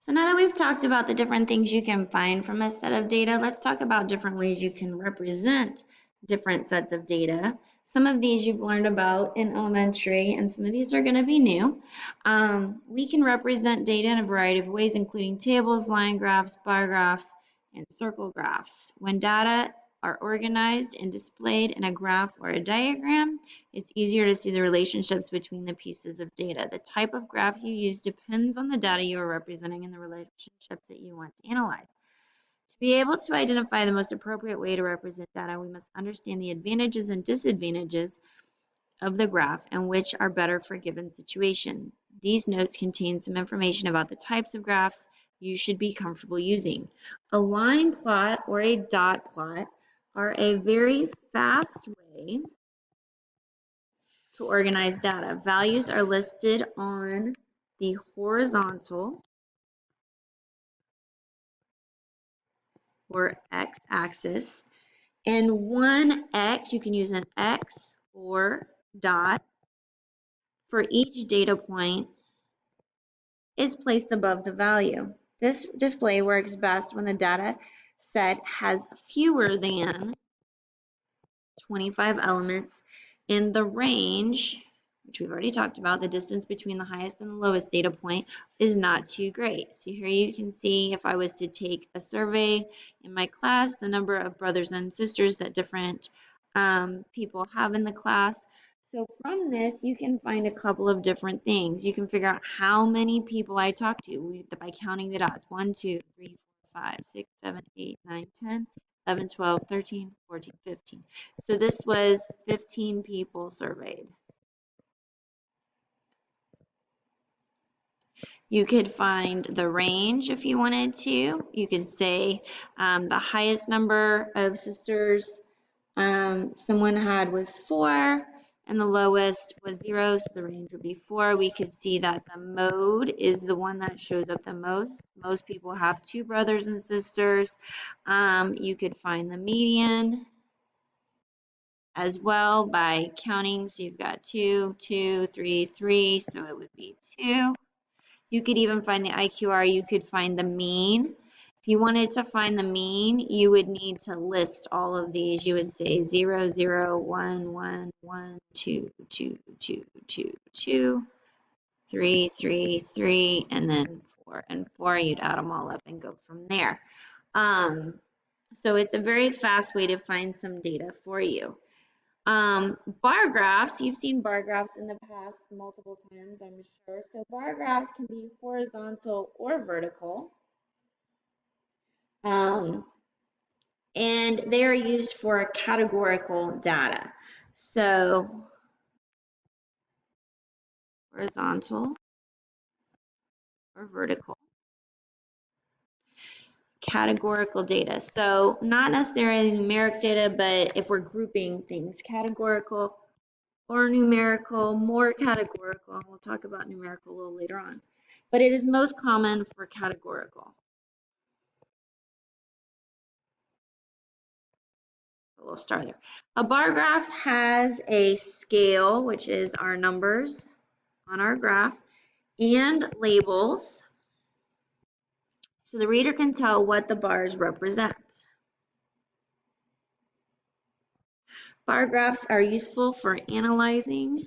So now that we've talked about the different things you can find from a set of data, let's talk about different ways you can represent different sets of data. Some of these you've learned about in elementary, and some of these are going to be new. We can represent data in a variety of ways, including tables, line graphs, bar graphs, and circle graphs. When data are organized and displayed in a graph or a diagram, it's easier to see the relationships between the pieces of data. The type of graph you use depends on the data you are representing and the relationships that you want to analyze. To be able to identify the most appropriate way to represent data, we must understand the advantages and disadvantages of the graph and which are better for a given situation. These notes contain some information about the types of graphs you should be comfortable using. A line plot or a dot plot are a very fast way to organize data. Values are listed on the horizontal or x-axis, and one x, you can use an x or dot, for each data point is placed above the value. This display works best when the data set has fewer than 25 elements in the range, which we've already talked about. The distance between the highest and the lowest data point is not too great. So here you can see, if I was to take a survey in my class, the number of brothers and sisters that different people have in the class. So from this, you can find a couple of different things. You can figure out how many people I talked to by counting the dots. 1, 2, 3, 4, 5, 6, 7, 8, 9, 10, 11, 12, 13, 14, 15. So this was 15 people surveyed. You could find the range if you wanted to. You could say the highest number of sisters someone had was 4, and the lowest was 0, so the range would be 4. We could see that the mode is the one that shows up the most. Most people have 2 brothers and sisters. You could find the median as well by counting. So you've got 2, 2, 3, 3, so it would be 2. You could even find the IQR. You could find the mean. If you wanted to find the mean, you would need to list all of these. You would say 0, 0, 1, 1, 1, 2, 2, 2, 2, 2, 3, 3, 3, and then 4 and 4. You'd add them all up and go from there. So it's a very fast way to find some data for you. Bar graphs, you've seen bar graphs in the past multiple times, I'm sure. So bar graphs can be horizontal or vertical. And they are used for categorical data. So horizontal or vertical. Categorical data. So not necessarily numeric data, but if we're grouping things, categorical or numerical, more categorical, and we'll talk about numerical a little later on. But it is most common for categorical. We'll start there. A bar graph has a scale, which is our numbers on our graph, and labels, so the reader can tell what the bars represent. Bar graphs are useful for analyzing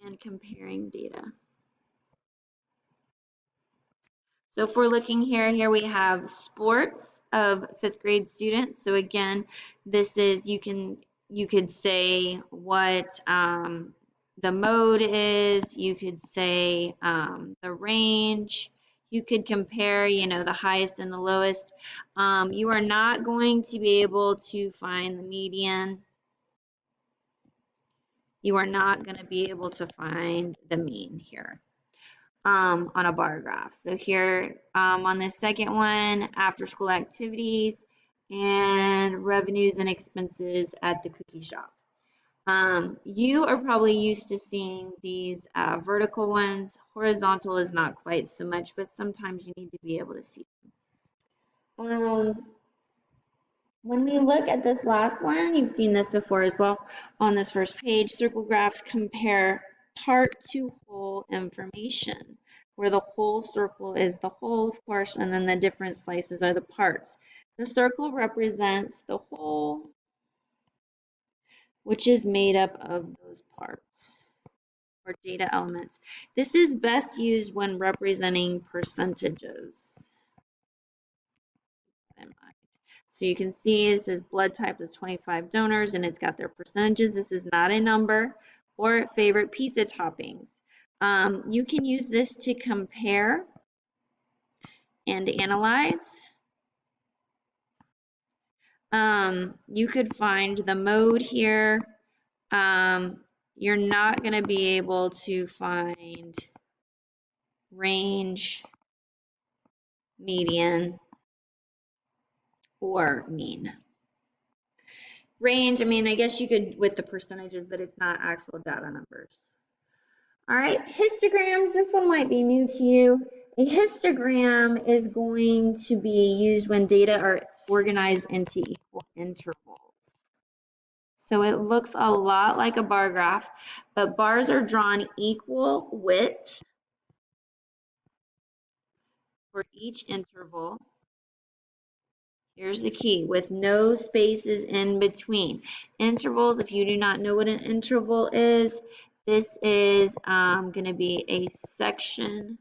and comparing data. So if we're looking here we have sports of 5th grade students. So again, this is, you could say what the mode is, you could say the range, you could compare, the highest and the lowest. You are not going to be able to find the median. You are not going to be able to find the mean here. On a bar graph. So here on this second one, after school activities and revenues and expenses at the cookie shop. You are probably used to seeing these vertical ones. Horizontal is not quite so much, but sometimes you need to be able to see them. When we look at this last one, you've seen this before as well. On this first page, circle graphs compare part to whole information. where the whole circle is the whole, of course, and then the different slices are the parts. The circle represents the whole, which is made up of those parts or data elements. This is best used when representing percentages. So you can see it says blood type of 25 donors and it's got their percentages. This is not a number or favorite pizza toppings. You can use this to compare and analyze. You could find the mode here. You're not going to be able to find range, median, or mean. Range, I mean, I guess you could with the percentages, but it's not actual data numbers. All right, histograms, this one might be new to you. A histogram is going to be used when data are organized into equal intervals. So it looks a lot like a bar graph, but bars are drawn equal width for each interval. Here's the key, with no spaces in between. Intervals, if you do not know what an interval is, this is going to be a section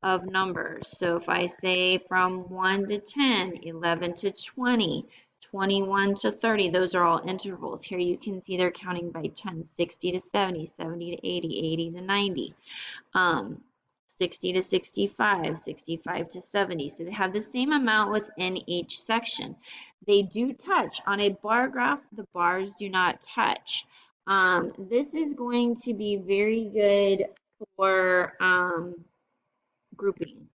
of numbers. So if I say from 1 to 10, 11 to 20, 21 to 30, those are all intervals. Here you can see they're counting by 10, 60 to 70, 70 to 80, 80 to 90. 60 to 65, 65 to 70. So they have the same amount within each section. They do touch. On a bar graph, the bars do not touch. This is going to be very good for grouping.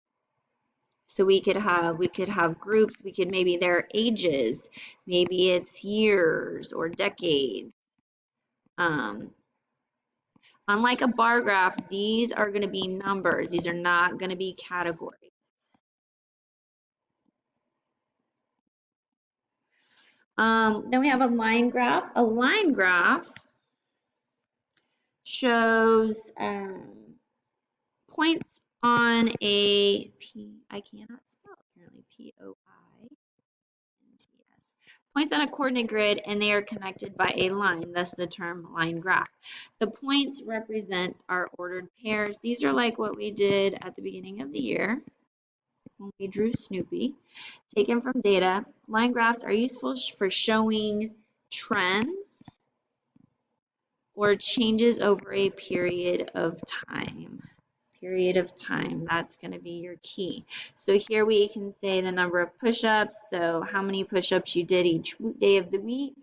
So we could have groups, we could maybe their ages, maybe it's years or decades. Unlike a bar graph, these are going to be numbers. These are not going to be categories. Then we have a line graph. A line graph shows points on a I cannot spell apparently, P-O-I-N-T-S. Points on a coordinate grid, and they are connected by a line, thus the term line graph. The points represent our ordered pairs. These are like what we did at the beginning of the year when we drew Snoopy, taken from data. Line graphs are useful for showing trends or changes over a period of time. That's going to be your key. So here we can say the number of push-ups, so how many push-ups you did each day of the week.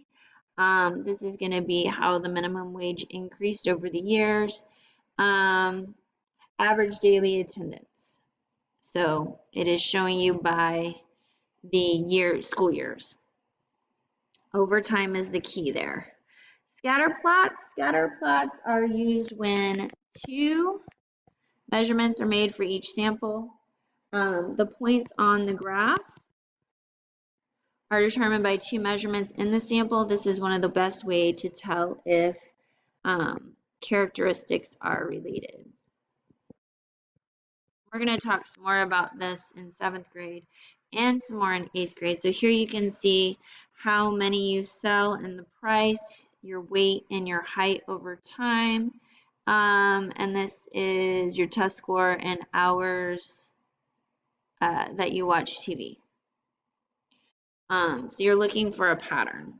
This is going to be how the minimum wage increased over the years. Average daily attendance. So it is showing you by the school years. Overtime is the key there. Scatterplots are used when two measurements are made for each sample. The points on the graph are determined by two measurements in the sample. This is one of the best ways to tell if characteristics are related. We're going to talk some more about this in 7th grade and some more in 8th grade. So here you can see how many you sell and the price, your weight and your height over time. And this is your test score and hours that you watch TV. So you're looking for a pattern.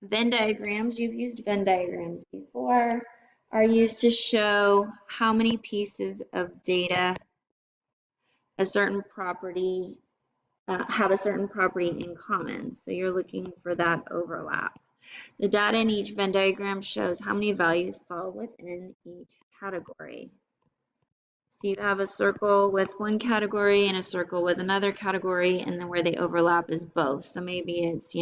Venn diagrams, you've used Venn diagrams before, are used to show how many pieces of data a certain property have a certain property in common. So you're looking for that overlap. The data in each Venn diagram shows how many values fall within each category. So you have a circle with one category and a circle with another category, and then where they overlap is both. So maybe it's,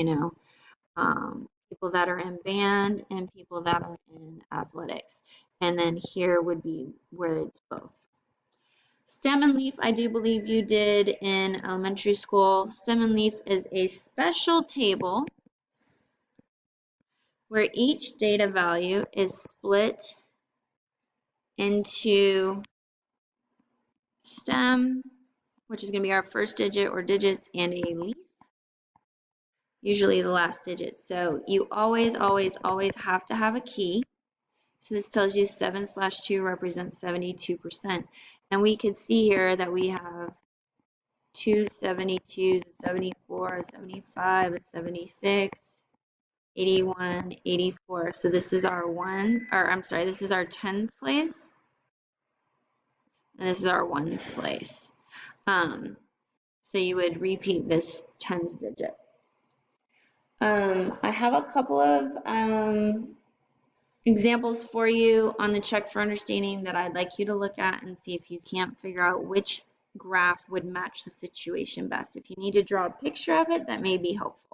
people that are in band and people that are in athletics. And then here would be where it's both. Stem and leaf, I do believe you did in elementary school. Stem and leaf is a special table where each data value is split into stem, which is going to be our first digit or digits, and a leaf, usually the last digit. So you always, always, always have to have a key. So this tells you 7/2 represents 72%. And we could see here that we have 2 72s, 74, 75, 76, 81, 84. So this is our this is our tens place, and this is our ones place. So you would repeat this tens digit. I have a couple of examples for you on the check for understanding that I'd like you to look at and see if you can't figure out which graph would match the situation best. If you need to draw a picture of it, that may be helpful.